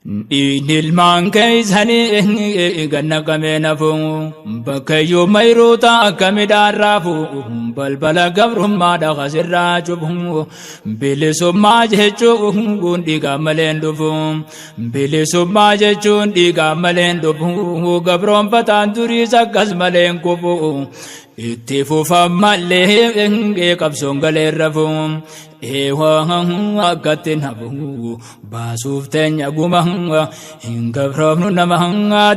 Inilmaan keeysanii ganna kameenafu bakkayyuu mayruuta akka midhaan raafu balbala gabrummaadha kasirraa cufu bilisummaa jechuun dhiigaa maleen dhufu bilisummaa jechuun dhiigaa maleen dhufu gabroonfataan duriis akkas maleen kufu itti fufan mallee qabsoon galeerrafu akkatti nafu baasuuf teenya guma hin gabroofnu nama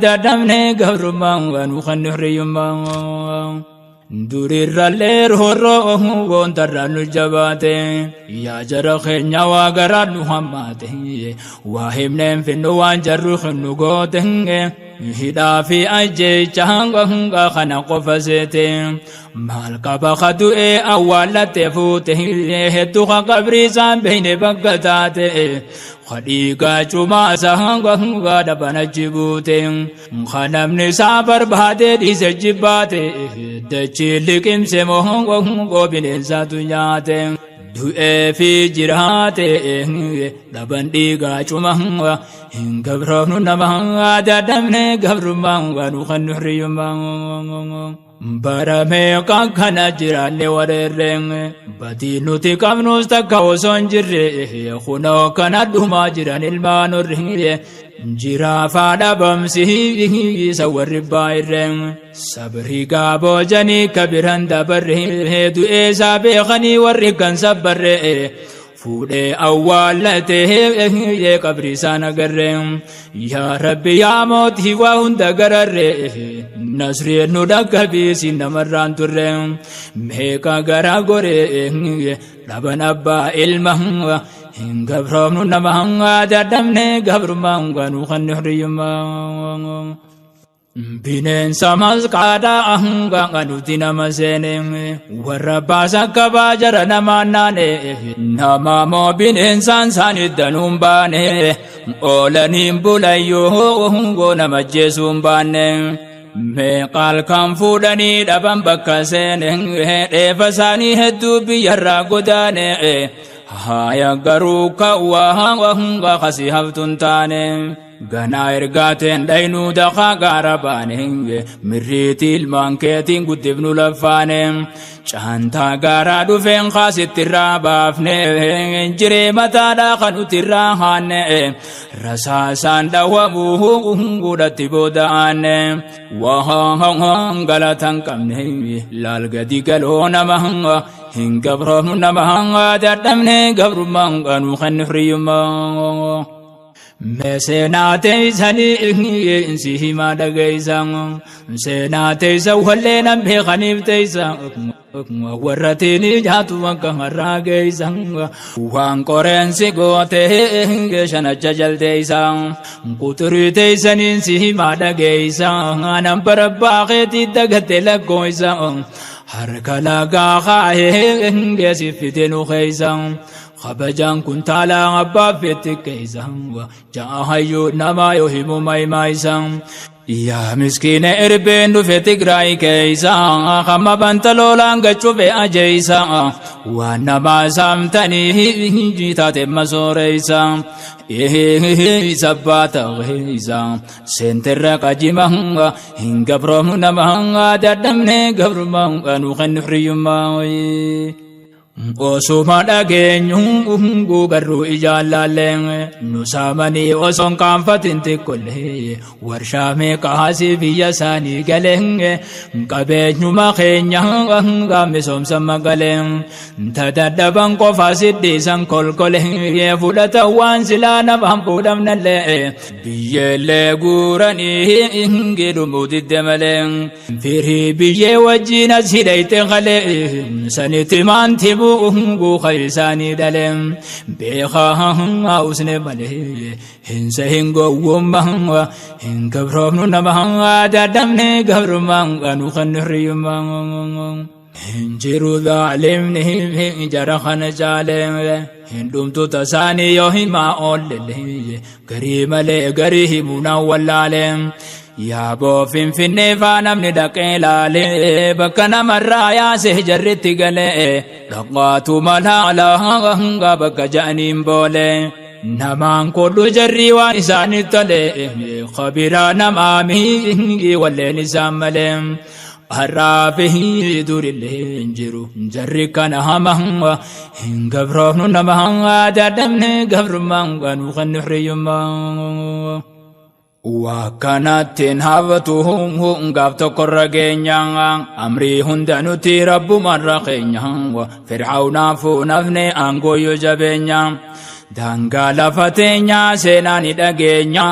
dadhabne gabrummaa nu kan hirriyyummaa durirrallee roorroo goontarraa nu jabaate yaa jara keenya waa garaa nu hammaate waa himneen finnu waan jarru nu goote hidhaa fi ajjeechaa kana qofa seete maal qaba kadu'e awwaalatte fuute hedduu ka qabriisaan beeyne bakka taate khadiigaa cumaasaa dabana jibuute kanamni isaa barbaade dhiise jibbaate dachii liqimse moo bineensaatu nyaate du'ee fi jiraate dhaban dhiigaa cumaa hin gabroofnu nama dadhabne gabrummaa nu kan hirriyyummaa baramee kan kana jiraanne wareerreen batii nuti qabnus takka osoo hin jirre kunoo kana dhumaa jiran ilmaan horri jiraafaa dhabamsi isa warri baay'irreen sabrii gaabojanii kabiran dabarre du'ee isaa beekanii warri kan sabbarre fuudhee awwaalatee qabriisaan agarre yaa rabbi yaa mootii waa hunda gararre nasreen nu dhaqqabiisi namarraan turre meeqa garaa gore dhaban abbaa ilma hin gabroofnu nama dadhabne gabrummaa nu kan hirriyyummaa bineensa masqaadhaa hanga nuti nama seene warra baasa kabaa jara namaan naane nama moo bineensaan isaaniit danuun baane oolaniin bulayyoo nama jeesuun baanne meeqaal kan fuudhanii dhaban bakka seene dheefa isaanii hedduu biyyarraa godaane haaya garuu kawwaa kasii haftuun taane ganaa ergaateen dhaynuu daqaa gaara baane mirriitii ilmaan keetiin guddifnu laffaane caantaa gaaraa dhufeen kaasittirraa baafne jiree mataadhaa kanutirraa haanne rasaasaan dhawwamuu gudhatti booda'aanne waan galatan qabne laal gadi galoo nama hin gabroofnu nama dadhabne gabrummaa nu kan hirriyyummaa seenaa teeysanii si himaa dhageeysan seenaa teeysa wallee nan beekaniif teeysa warra tiinii jaatu akka harraa geeysan waan qoreensi gootee shanacha jalteeysan quturii teeysaniin si himaa dhageeysan nan barabbaaqeetii dagatte lakkooysan harka lagaa kaayee geesif fite nu keeysan kabajaan kun taalaa abbaaf fetti keeysan ja'a hayyuu namaa yoo himu maymaayisan yaa miskiina erbeen dhufe Tigraay keeysan hamma bantaloolaan gachuufe ajeeysan waan namaa saamtanii taate masooreeysan sabbaata keeysan seenterra qajiman hin gabroofnu nama dadhabne gabrummaa nu kan hirriyyummaa osuma dhageenyu guugarruu ijaan laalleen nu saamanii osoon kaanfatin tikkollee warshaa meeqaasii biyya isaanii galeen qabeenyuma keenya misoomsan magaleen tadadhaban qofa siddiisan kolkolee fudhatan waan silaa namaan fuudhamnallee biyyeellee guuranii gidhumuu didde malee firii biyyee wajjiin as hidhayte qalee sanitti maantimu ungu khaysani dalem beekhaa usne malee hinsa hingowwummaa hin gabroofnu nama dadhabne gabrummaa nu kan hirriyyummaa hinjiru dhaalimni jara kana jaalee hindumtu tasaanii yoo himaa oolle garii malee garii himuunaa wallaalee yaaboo finfinnee faa namni dhaqee laalee bakka namarraa yaasee jarritti galee dhaqaatu malaalaa bakka ja'aniin boolee namaan kodhu jarri waan isaanitti tole khabira namaamii walleen isaan malee harraafi durillee hin jiru jarri kana hamaa hin gabroofnu namaa dadhabne gabrummaan nu kan hiriyyummaa wakkanattiin hafatuun gaaf tokkorra keenya amrii hunda nuti rabbumarra keenya fir'aawnaafu nafne aangooyyoo jabeenya daangaa lafa teenya seenaan dhageenya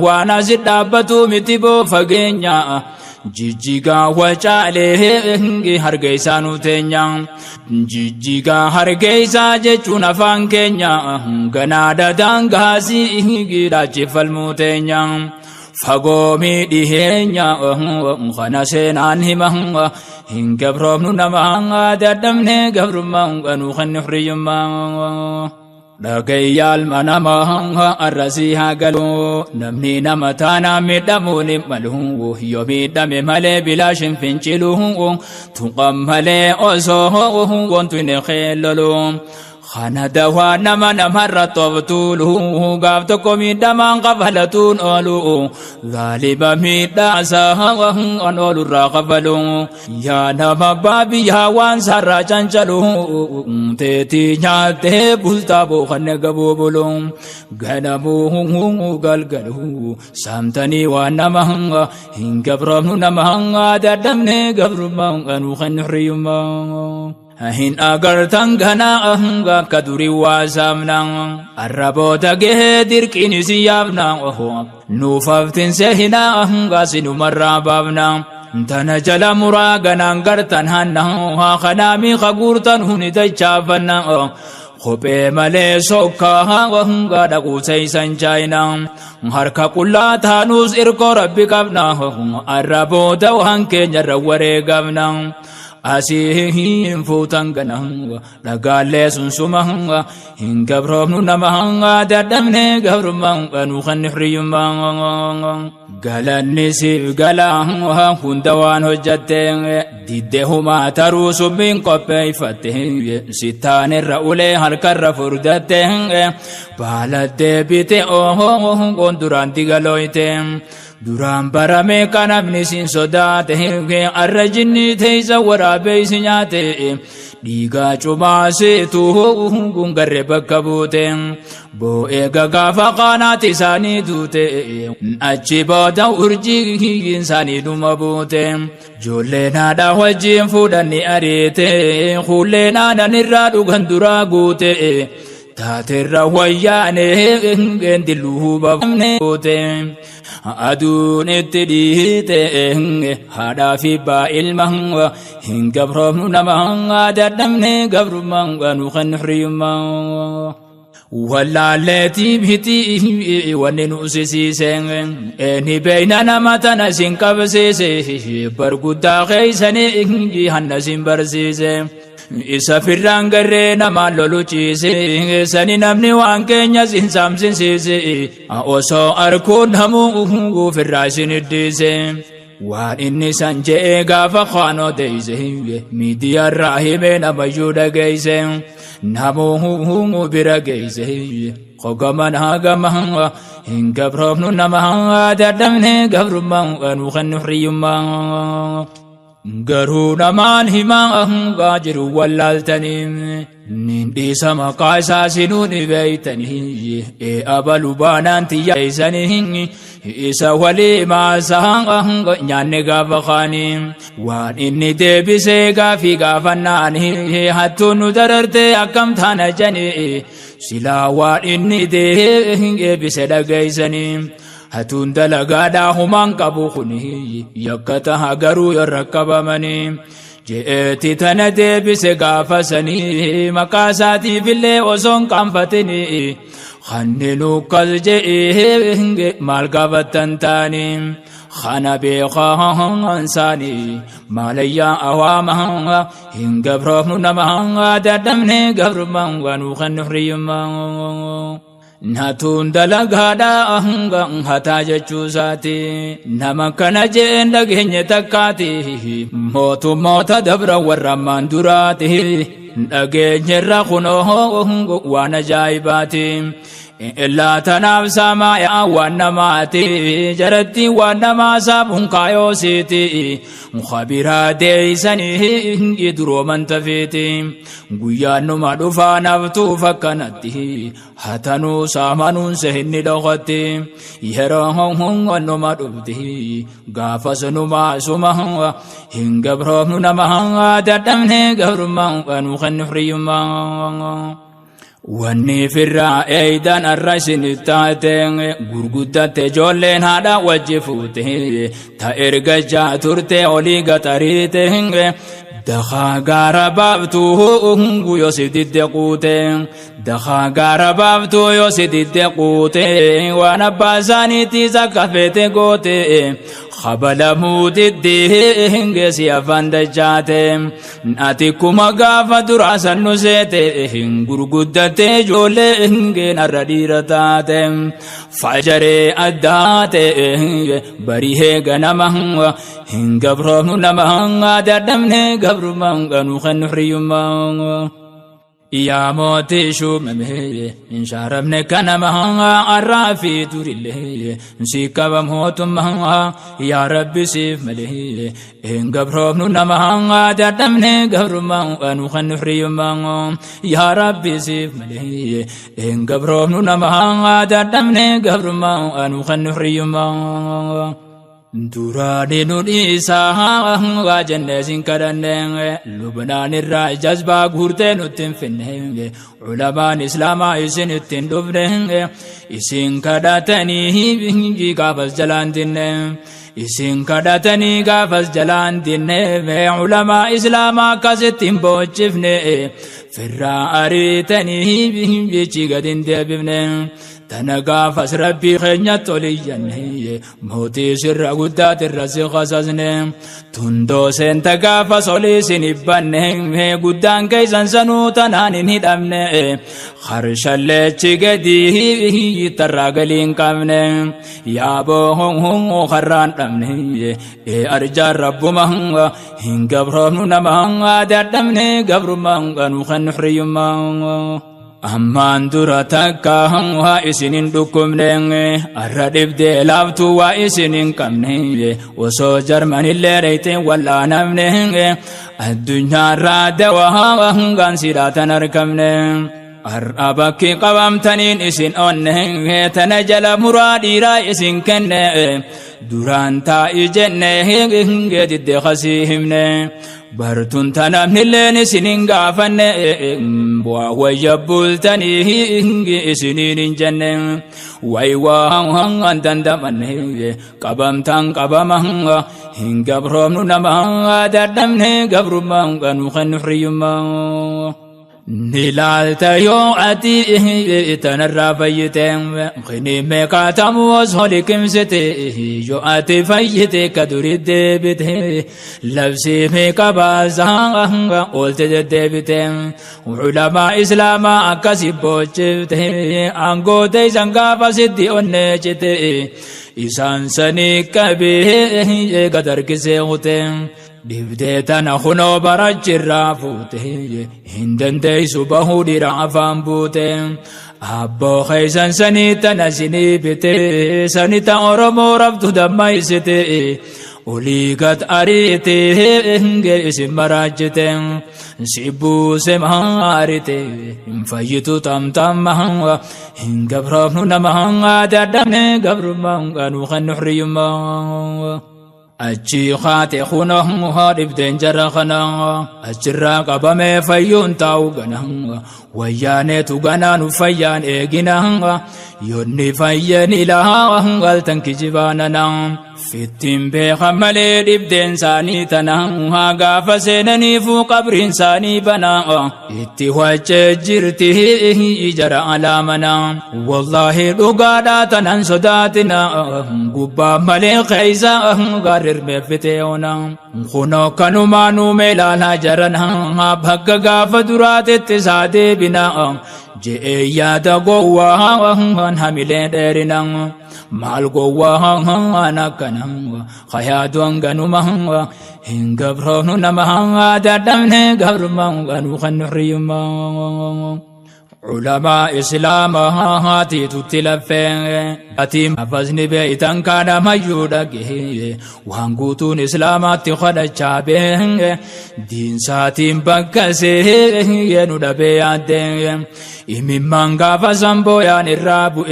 waan asit dhaabbatu miti boo fageenya jijjigaa wacaalee harga isaa nu teenya jijjigaa harga isaa jechuun afaan keenya ganaadha daangaasii giidhaachifalmuu teenya fagoo miidhiheenya kana seenaan hima hin gabroofnu namaa dadhabne gabrummaa nu kan hiriyyummaa dhagayyaal manamaa arrasii haa galuu namni nama taana miidhamuu ni malu yoo miidhame malee bilaashin finciluu tuqam malee osoo wantu hin keellolu kana dawaa namarra tobtuulu gaaf tokko miidhamaan qafalatuun oolu zaaliba miidhaasaa an oolurraa qabalu yaa nama baabiyyaa waan sarraa cancalu teetii nyaattee bultaa bookanne gabuu bulu ganamuu galgalu saamtanii waan nama hin gabroofnu nama dadhabne gabrummaa nu kan hiriyyummaa hin agartan ganaa akka durii waasamna arraboota gahee dirqiin isi yaafna nuuf haftinse hinaa sinumarraa baafna tana jala muraa ganaan gartan hanna kanaami kaguurtan huni dachaafanna kophee malee sokkaa dhaquuseysan chaayina harka qullaa taanuus irkoo rabbi qabna arraboota waan keenyarra wareegamna asiin fuutan ganaa dhagaalee sunsuma hin gabroofnu namaa dadhabne gabrummaa nu kan hiriyyummaa galanni siif galaa hunda waan hojjatte diddee humaa taruu subbiin qopheeffatte sittaanirra ulee halkarra furdatte baaladdee bite oon duraan digalooyte duraan barame kanafni sin sodaate arra jinni teeysa waraabeysi nyaate dhiigaa cumaaseetu gungarre bakka buute boo'ee gagaafa qaanaati isaanii duute achi booda urjii isaanii dhuma buute joolleen haadha wajjiin fuudhanni ariite hulleen aanan irraa dhugan duraa guute taaterra wayyaane diluu baafne buute aduun itti dhiite haadhaa fi abbaa ilma hin gabroofnu namaa dadhabne gabrummaa nu kan hiriyyummaa wallaalleetii miti wanni nu sisiise ni beeyna nama tana sin qabsiise barguddaa keeysanii hanna sin barsiise isa firraan garree namaan lolu ciise sani namni waan keenya sin saamsinsiise osoo arguun namuu firraa isin iddiise waan inni san je'ee gaafa qaanoo deeyse miidiyarraa himee namayyuu dhageeyse namuu bira geeyse qogaman hagama hin gabroofnu namaa dadhabne gabrummaa nu kan hiriyyummaa garuu namaan himaa jiru wallaaltanii nin dhiisa maqaa isaa sinuun beeytanii abalu baanaan tiyyaeysanii isa walii maasaa nyaanne gaafa qaanii waan inni deebisee gaafii gaafannaanii hattuun nu dararte akkam taana janii silaa waan inni deebise dhageeysanii hatuun dalagaadhaa humaan qabu kuni yakka taha garuu yoo rakkabamanii je'eeti tana deebise gaafasanii maqaa isaatiifillee osoon qaanfatanii kanneen ukkas je'ee maal gaafattan taanii kana beekaan isaanii maalayyaa awaama hin gabroofnu namaa dadhabne gabrummaa nu kan hiriyyummaa Natuun dalagaadhaa hataa jechuusaati nama kana jeen dhageenye takkaati mootummoota dabra warra ammaan duraati dhageenyerra kunoo waan ajaa'ibaati إلا تناب سمايا ونماتي جرتي ونما سابون كايوسيتي مخابرا ديساني يدرو من تفيتي قويا نما دفا نفتو فكنتي حتنو سامنون سهن دوغتي يهرهم ونما دفتي غافس نما سمه هنگبرهم نما ددمني غرما ونخن حريما واني في الرائدان الرسن التاتين غرغدت جولين هذا وجفوته تايرغ جاتورتي اولي غتاريته دخا غربابتو يوسيد دقوتين دخا غربابتو يوسيد دقوتين وانا بازاني تزكفت قوتين خبل موت الدين سيا فندجاتهم ناتيكم غاف دراسا نسيتهم غرغدت جولين نرديرتاتهم فجر اداتهم بريه غنمهم هنغبرهم نمهم ددمني غبرهم غنوخن حريما يا موتي شو ممهي إن شاربني كان مهما عرافي توري اللي نسيك بموت مهما يا ربي سيف مليه إن قبرهم نمهما دردمني قبر مهما نخن حريما يا ربي سيف مليه إن قبرهم نمهما دردمني قبر مهما نخن حريما Durani nudisa wajenne sinkadanne Lubnani ra jazba gurte nutin finne Ulaman islama isin utin dubne Isin kadatani hingi gafas jalandinne Isin kadatani gafas jalandinne Ulama islama kazitin bochifne Firra aritani hingi chigadin debibne تنقافس ربي خينيت وليجنه موتي سر قدات الرزق خصصنه تندو سين تقافس وليسن ابنه قدان كيسان سنو تنان هدمنه خرش اللي چگدي تراغلين قمنه يابوهم خران قمنه ارجا رب مهنغ هنگبرهم نمهنغ دردمنه قبر مهنغ نخن حريما أمان درتك ها إسنين دكمنه أردف دي لابتو وإسنين كمنه وسو جرمان اللي ريتين ولا نمنه الدنيا راد وها سيرات نركمنه أرأبك قوام تنين إسن أنه تنجل مرادي را إسن كنه دوران تا إجنه جدد خسيهمنه برتون تنام نلين سنين غافن بوا ويبول تنيه سنين جنن ويوان أنتن دمن قبم تان قبم هنگبرم نما دردمن قبرم نخن حريما نلال تيو عتي تنرى فيتم خني مكاتم وصولكم ستي جو عتي فيتي كدريد ديبته لبسي مكبازان قلت ديبته وعلماء إسلام أكسي بوچته أنغو تي سنغا فسدي ونجته إسان سني كبه قدر كسيوته دبدتنا خنو برجر فوته هندن تيسو بهودي رعفان بوته أبو خيسان سنيتنا سنيبته سنيتا أورمو ربطو دمايسته وليقت أريته إنجل اسم مراجته سيبو سمهارته فايتو تم تم مهنغ هنگبرم نمهنغ دردمني قبرم نخن حريما أجي خاتي خونه هارب دنجر خنا أجرا قبامي فيون تاو غنا وياني تغنا نفيان إيغنا يوني فيان إلها غلطن كجباننا فتن بخمالي دبدين ساني تنها غاف سينني فو قبر ساني بنا اتواج جرته إجر علامنا والله لغادا تنان صداتنا قبا ملي خيزا غرر بفتيونا خنو كانو مانو ميلالا جرنا بحق غاف درات اتسادي بنا جئ يادا قوة حملين ديرنا مال قوة نكنا خيادون غنو مهنغ هنگبرون نمهنغ دردمن غبر مهنغ نخن حريما علماء إسلام هاتي تتلفين أتيم أفزني بيتان كان مجودك وهنقوتون إسلامات خد شابين دين ساتين بكسي ينودبي عدين إمي مانغا فزنبو يعني الرابو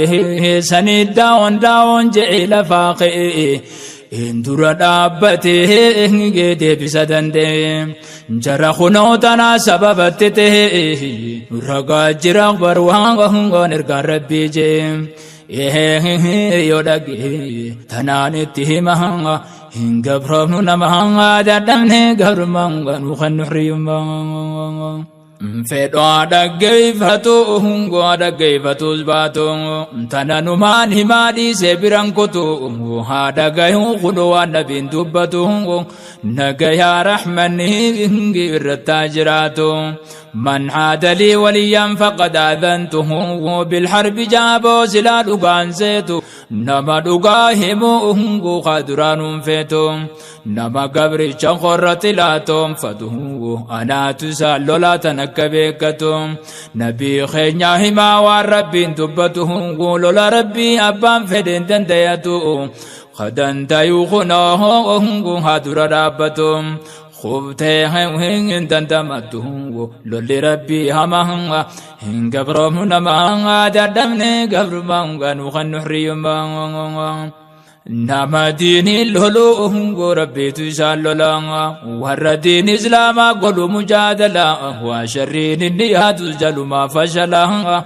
سنيد داون جئل فاقئ Indura dhaabbate deebisa danda'e jara kunootana sababatti ta'e ragaa jira barwaan ergaa rabbii jee yoo dhagee tanaan itti hima hin gabroofnu nama dadhabne gabrummaan nu kan nuhriyummaa fedho dhaggeeffatu dhaggeeffatus baatu tananumaan himaa dhiise biran kutu dhagayu kunu waan nabiin dubbatu nagayaa rahmanni irrattaa jiraatu من عاد لي وليا فقد آذنته بالحرب جابو سلا دغان زيتو نما دغاهمو قدران فيتو نما قبر شخرت لاتم فتو أنا تسال لا تنكبكتو نبي خينيا هما والرب دبته لولا ربي أبان فدن دنديتو خدن تيوخناه هادر رابتو خوبته هن دندمته لولي ربي هما هن قبرهم نما دردمني قبرهم نوخن نحريهم نما ديني لولو ربي تسال لولا ور دين إسلام قلو مجادلة وشرين النيات جلو ما فشلا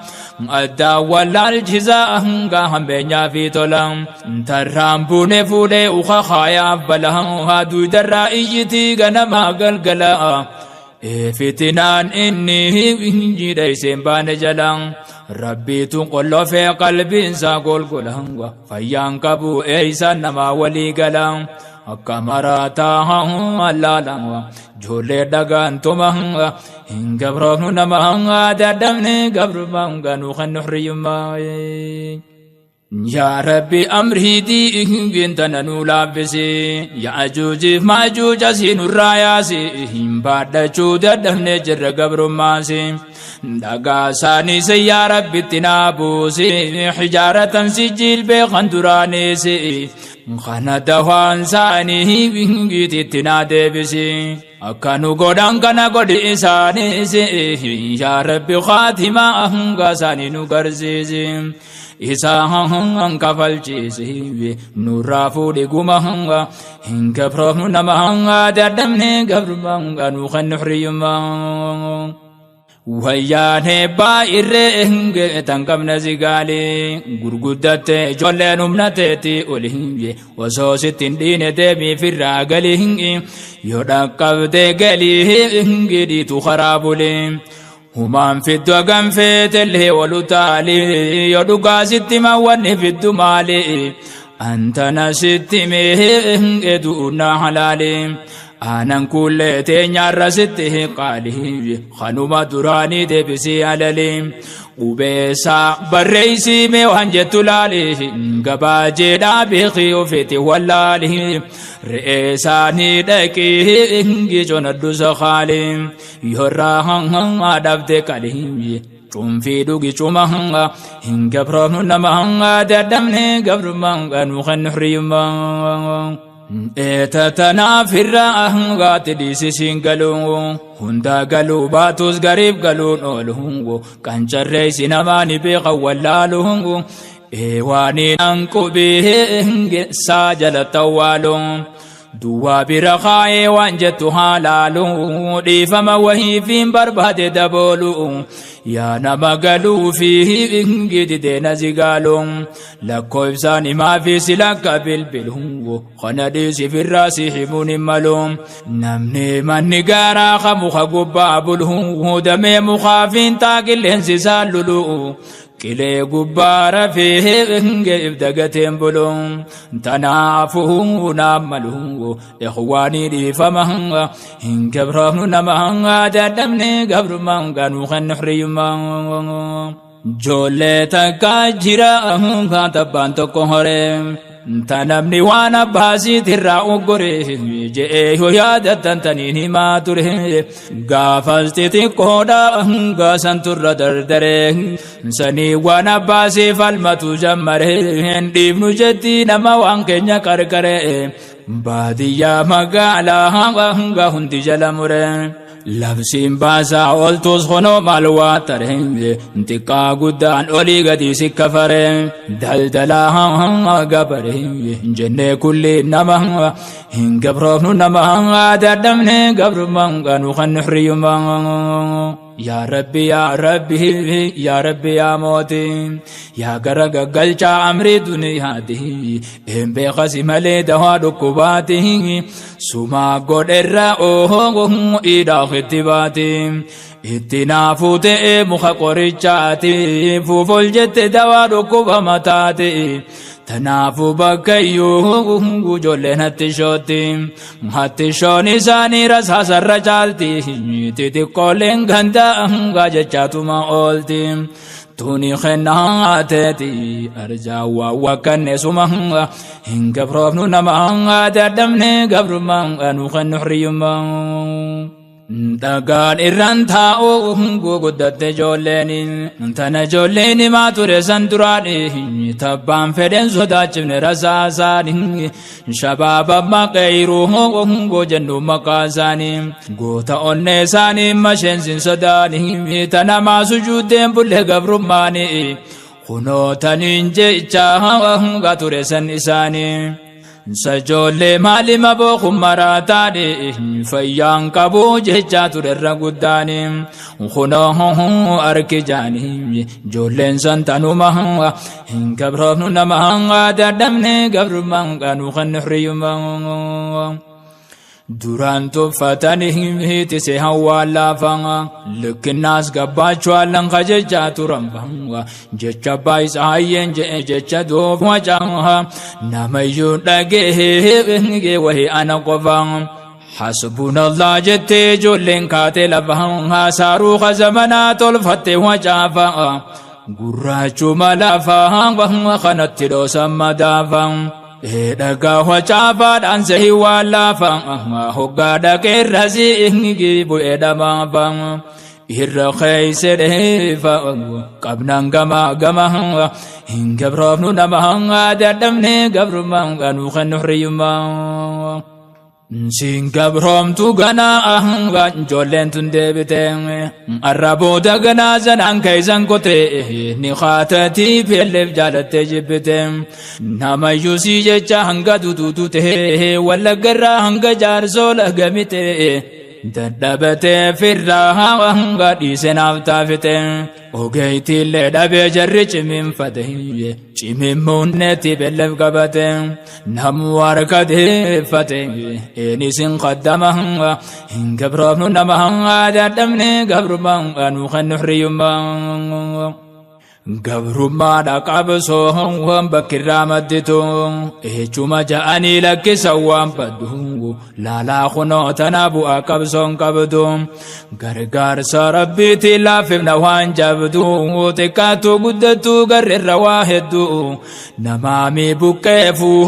أدى ولا الجزاء هم بينيا في طلام ترام بوني فولي وخا خايا بلا هادو درائيتي غنما قلقلا فتنان إني جيدي سيمبان جلان ربي تقول في قلبي ساقول قلهم فيان كبو إيسا نما ولي قلم أكامراتا لالا جولي دقان تمهم إن قبرهم نما دردمني قبرهم نوخن نحريم يا ربي أمري دي إنتنا نولابسي يا أجوجي ما أجوج أسين الراياسي بعد جود الدهن جر قبر ماسي دقاساني سي يا ربي تنابوسي حجارة سجيل بخندراني سي خانا دوان ساني بيجي تنادي بسي أكانو قدان كنا قد إساني سي يا ربي خاتما أهنغاساني نقرزيزي إساهن كفالجيسي نورافو ديقوما هن كبرهم نما دردمني قبرما نوخن نحريما وياني بايرين تنكم نزيقالي غرغدت جولين امنتي أولي وصوصتين دين دمي في الراقلي يدقب دقلي دي تخرابولي همان في الدوغم في تله ولتالي يدقى ست مواني في الدمالي أنت نسيت ميه دون حلالي أنا كل تنيار سته قالي خنوما دراني دبسي علالي وبيسا بريسي ميوانجة تلالي قباجي دابخي وفتي والالي رئيساني دكي انجي جون الدوس خالي يراهن عدفت كالي في دوغي چومهن هنگا برهن نمهن دردمني قبرمان نوخن نحريمان إتتنا في الرأهن غاتدي سيسين هندا قالوا باتوس غريب قالوا نولهم كان شريس نماني بيغا والالهم إيواني ننكو بيه ساجل توالهم دوا برخاء وانجت حلالو ديفما وهي في برباد دبولو يا نما قالوا فيه انجد دينا زقالو لكو إفساني ما في سلاك بالبلهم خنديس في الراس حمون ملوم نمني من نقارا خمخ قبابلهم دمي مخافين تاقل انسسال للو كلي قبار فيه انجب دقتين بلوم تنافه نامله إخواني دي فمهن انجب رهن نمهن دردمني قبر من كانوا خنحري من جولة تكاجرا كاتبان تكهرم تنمني وانا باسي تراو غوري جي هو يادتن تنيني ما تره غافلتي كودا غاسن تر دردره سني وانا باسي فالمتو جمره ديبنو جتي نما وان كنيا كركره باديا مغالا هنگا هندي جلمره لبسين باسا اولتوس خنو مالواتره انتقا قدان اولي قدي سكفره دلدلا غبره جنة كل نما هنقبرون نما دردمني قبر من قانو خنحري يا ربي يا ربي يا ربي يا موتي يا غرق قلچا امري دنيا دي ام بخسي ملي دوا دكباتي سما غدرا او ايدا ختباتي اتنا فوتي مخ قرچاتي فوفل جت دوا دكبمتاتي تنافو بكيو جولن هتشوتي هتشوني ساني رسا سر چالتي تيتي كولن غندا غاجچاتو ما اولتي توني خناتي ارجا وكن سما هن غبرونو نما ددمني غبر ما انو خنحريم دغان إرانتا او غودت جولين انتنا جولين ما ترسن دراني تبان فدن سوداچن رساساني شباب ما غيرو غوجنو مقاساني غوتا اونساني مشن سوداني تنا ما سجودن بل غبرماني خنو تنجچا غاترسن اساني سجولي مالي مبوخ مراتاني فيان كابو جيجاتو درقوداني خنوه أركجاني جولين سنتانو مهنغا هنكبرونو نمهنغا دردمني قبر مهنغا خنحري مهنغا duraan tuffatanii hiti se hawwaala fanga liknaas gabbaachuwalan kajechaa turan fanga jecha baay'isa hayyeen jecha doof wacaha namayyuu dhagee wahi ana qofan حسبنا الله جتي جولين كاتل بهم ساروخ زمنا تلفت وجافا قراچو ملافا وهم خنت لو سمدافا دغا وجافا دانسي والافا هوغا دكرسي انغي بودما فا الرخيس دفا قبنا غما غما ان غبرونو نما ددمني غبر ما غنو خنحريما سينغبروم تو غنا اهان جولن تندبتن عربو دغنا زنان كايزن كوتي نخاتتي فيلف جالت جبتن نما يوسي جچا هنگا دودو ته ولا غرا هنگا جار زول غميته ددبته فرها هنگا ديسنا تافتن اوگيتي لدبه جرچ من فتي چممونتي بلف غبتن نموار كده فتي انيسن قدمه ان غبرونو نما ددمني غبرمان انو خنحريما غبرما دقبسو هم بكرامتتو اچوما جاني لك سوام بدو لا خنو تنابو اقبسون قبدو غرغر سربتي لافنا وان جبدو تكاتو غدتو غر الرواهدو نمامي بكيفو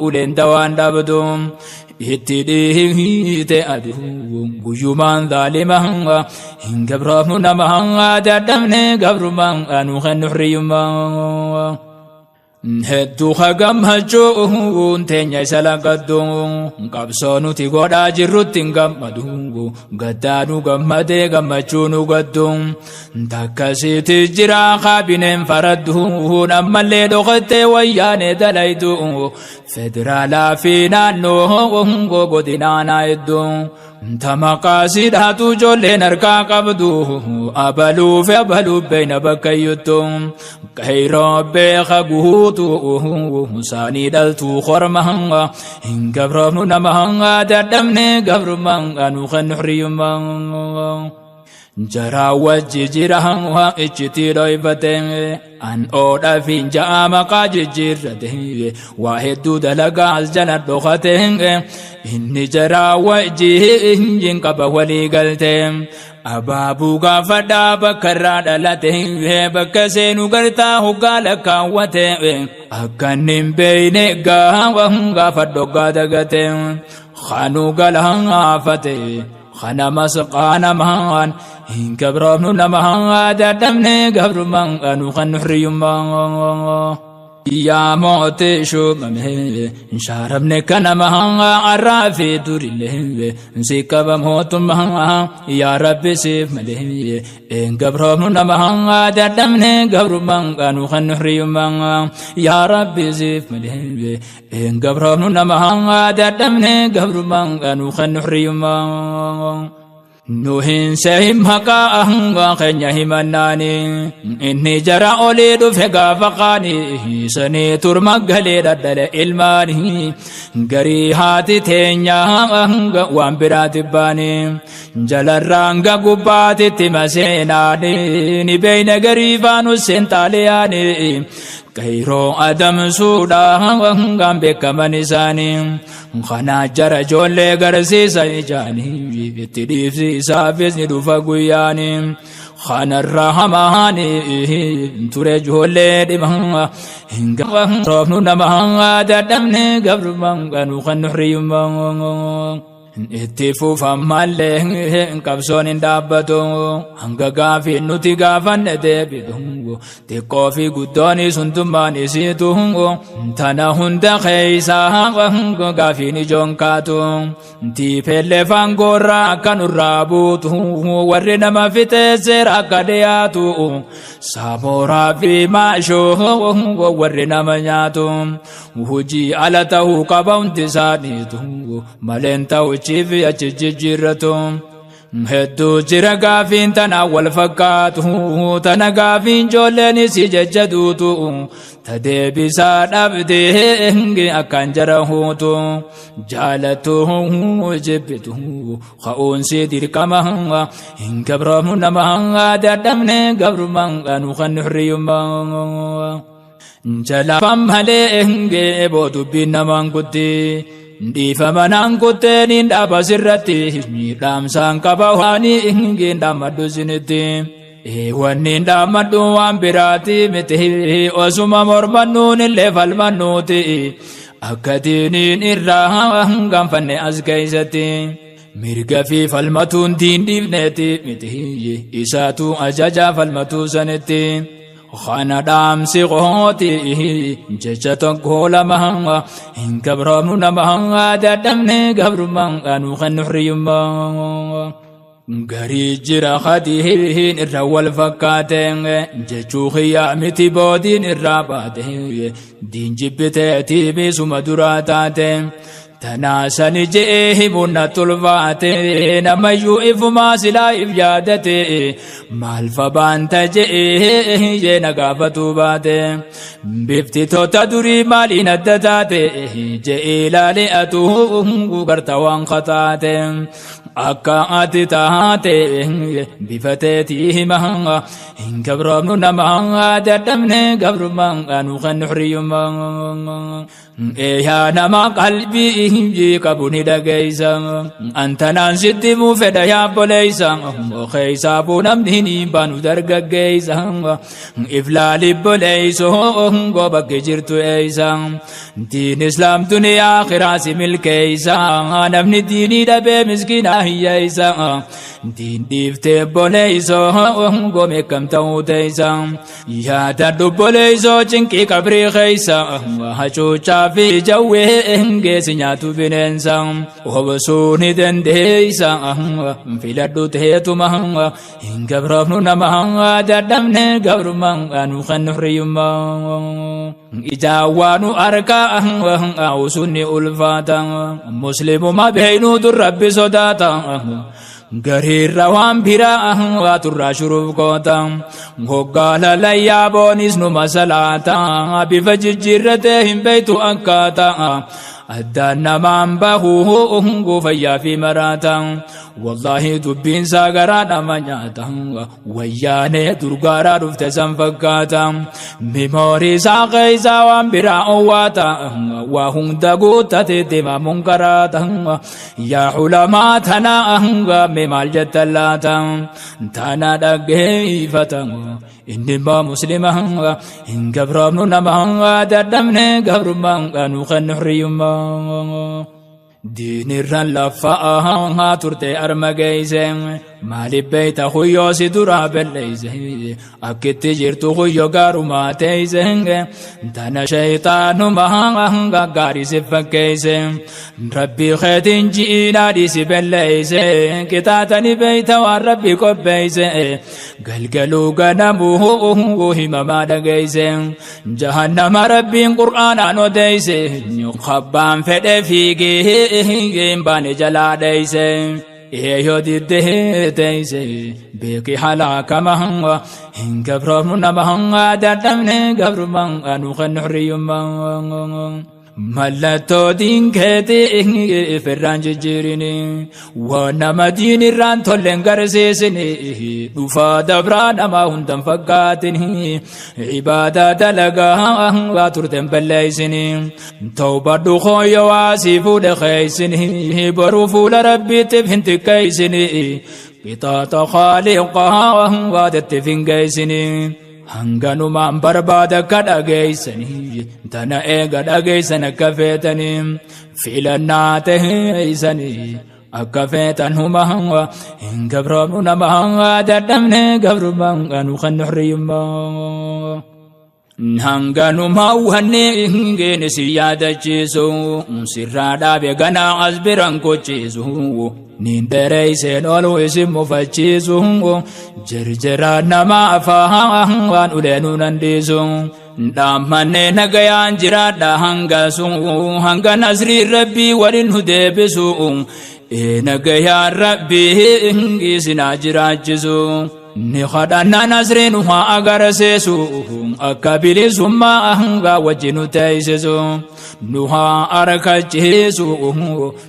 اولين دوان دبدو اتديه ادو غيومان ظالما ان غبرهم نما ددمني غبرمان انو خنحريما هدو خغم هجو انتنيا سلاقدو قبسونو تي غودا جيروتين غمدو غدانو غمده غمچونو غدو تكاسي تجرا خابين فردو نمل دوخته ويانه دلايدو فدرالا فينا نو غودينا نايدو تمقاسي داتو جولين اركا قبدو ابلو فبلو بين بكيتم كيرو بخغوتو ساني دلتو خرمها ان غبرونو نما ددمني غبرمان انو خنحريما جرا وججرا وإجتي ريفتين أن أودا في جاء مقاج جرته واحد دلقا الجنة لغتين إني جرا وجه ينقب ولي قلتين أبابو غافدا بكرا دلته بكسينو غرتا قال كاوته أكنم بين غافدو غادغتين خانو غلان آفته خنا مسقانا مان إن كبرنا نمان دمنا قبر من أنو خنحري مان يا موت شو ممه شاربنا كنا مان عرافي دوري له نسيكب موت مان يا رب سيف مله إن كبرنا نمان دمنا قبر من أنو خنحري مان يا رب سيف مله إن كبرنا نمان دمنا قبر من أنو خنحري مان نوحين سهم حقا أهنغا خنيا هماناني إني جرى أوليد فقا فقاني سني ترمق هلي ردل إلماني غري هاتي تينيا أهنغا وامبرات باني جل الرانغا قبات تمسيناني نبين غريفانو سنتالياني كيرو أدم سودا وهنغام بكمانيساني خنا جرى جولي غرسي سيجاني بتديف سي سافيس ندوفا قوياني خنا الرحماني توري جولي دمها هنغام روفنو نمها دادمني قبر مانغانو خنحري مانغ اتفو فمالي كبسون دابتو هنگا غافي نوتي غافن ديبتو تقوفي قدوني سنتماني سيتو تانا هندا خيسا هنگا غافي نجون كاتو تي پهلے فانگورا كانو رابوتو ورنا ما في تسير اكادياتو سامورا في ماشو ورنا منياتو وجي على تاو قبون تسانيتو مالنتاو chifi achijjirratu hedduu jira gaafiin tana wal fakkaatu tana gaafiin joolleen si jajjaduutu tadeebisaa dhabdee akkan jara huutu jaalatu jibbitu ka'uunsi dirqama hin gabroomu nama dadhabne gabruman anu kan hurriyyummaa jalafam malee boodubbiin namaan kutti Difa manang kutenin daba sirrati midam sang kabawani ingin damadu siniti Ewanin damadu ambirati miti osuma mormanun level manuti Akatinin irrahangam fanne azkaisati Mirga fi falmatun din divneti miti isatu ajaja falmatu saniti خانا دام سيغوتي ججتن كولا مهنغا إن كبرامو نمهنغا دادمني قبر مهنغا خنحري مهنغا غري جرا خاتيهين الرول فكاتين ججو خيامتي بودين الراباتين دين جبتاتي بيسو مدراتاتين تناسني جئه بنا تلفاتي نما يوئف ما سلا إفجادتي مالفبان تجئه جنقافتو باتي بفتي توتا دري مالي ندتاتي جئه لالئتو قرطوان خطاتي أكااتي تهاتي بفتيتيه مهنغا إن كبرامنو نمهنغا دردمني قبر مهنغا نوخن نحري مهنغا إيها نما قلبي إنجي كبوني دقيسا أنت نانسيتي مفيدا يا بوليسا وخيسا بونمنيني بانو درقاقيسا إفلالي بوليسو قوبك جرتو إيسا دين إسلام دنيا خراسي ملكيسا نبني ديني دبي مسكينة هي إيسا دين ديفتي بوليسو قومي كم تاوتيسا يا تدو بوليسو جنكي كبري خيسا وحشوشا في جوه إنجي سنياتو بننسا وبسوني دنديسا في لدو تهيتو مهنغا إن كبرافنو نمهنغا دردمني قبر مهنغا نوخن نحريما إجاوانو أركا أهو سني ألفاتا مسلم ما بينو در ربي صداتا غرير روان بيرا واتر شروف قوتا وقال ليابونيس نما سلاتا بفجر جرتهم بيتو أكاتا أدانا من بهو فيا في مراتا والله دبين ساقرانا منياتا وياني درقارا رفت سنفكاتا ميموري ساقي ساوان براءواتا وهم دقوتا تتما منكراتا يا علماتنا ممال جتلاتا تانا دقيفتا إنما مسلما إن قبرمنا نما ددمنا قبرما نخن حريما دين الرلفاء ترتي أرمجيزين مالي بيت خويو سدرا بالليزين أكيد تجرت خويو قارو ما تيزين دانا شيطان ما قاري سفكيزين ربي خيتين جينا دي سبالليزين كتاتني بيت وربي كوبيزين قلقلو قنموه هما ما دقيزين جهنم ربي قرآن عنو ديزين يخبان فدي فيكي باني جلا ديزين إيهو دي ديزين بيكي حلاك مهنغ إن قبرمنا مهنغ دردمني قبرمان أنوخن حريما ملتو دين كيتي فران جيريني ونما دين الران تولن غرسيسني دفا دبران ما هندم فقاتني عبادة دلقا واترتم بليسني توبة دخو يواسفو دخيسني بروفو لربي تفهنت كيسني قطاة خالقها وادت فنقيسني hanganumaan barbaada ka dhageeysanii tana eega dhageeysan akka feetanii filannaa taheeysanii akka feetan humaa hin gabroomnu namaa dadhabne gabrumaan anu kan nuhriyummaa hanganumaa wanne hingeene si yaadachiisu sirraa dhaabe ganaa as biran kochiisu nin dereeysen olu isin mufachiisu jirjira nama afaan waan uleenu nandiisu dhaammanne nagayaan jiraadha hangasu hanga nasrii rabbii walin hu deebisu nagayaan rabbii isinaa jiraachisu ni khadana nasrin wa agarsesu akabilisumma anga wajinu taysesu nuha arakachisu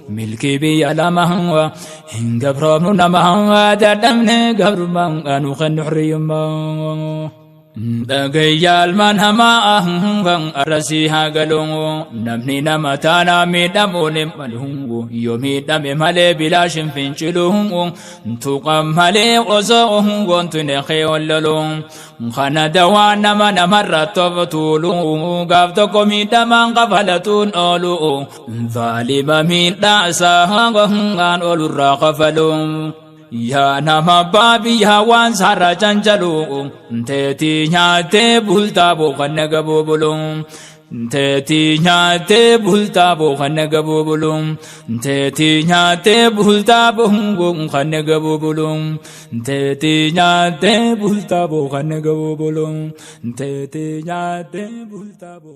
milki bi alama hingabramnu nama dadamne gabrman anu khan huriyma dagayal man hama ahang arasi hagalungu namni namatana mi damunim malhungu yomi dame male bilashin finchilungu tuqam male ozohungu tune khayollalung khana dawana man marra tawtulu gafto komi daman qafalatun olu zalima min dasa hangan olu raqafalung ya nama babi hawan sara janjalu teti nyate bulta bo khannaga bobulum teti nyate bulta bo khannaga bobulum teti nyate bulta bo khannaga bobulum teti nyate bulta bo khannaga bobulum teti nyate bulta bo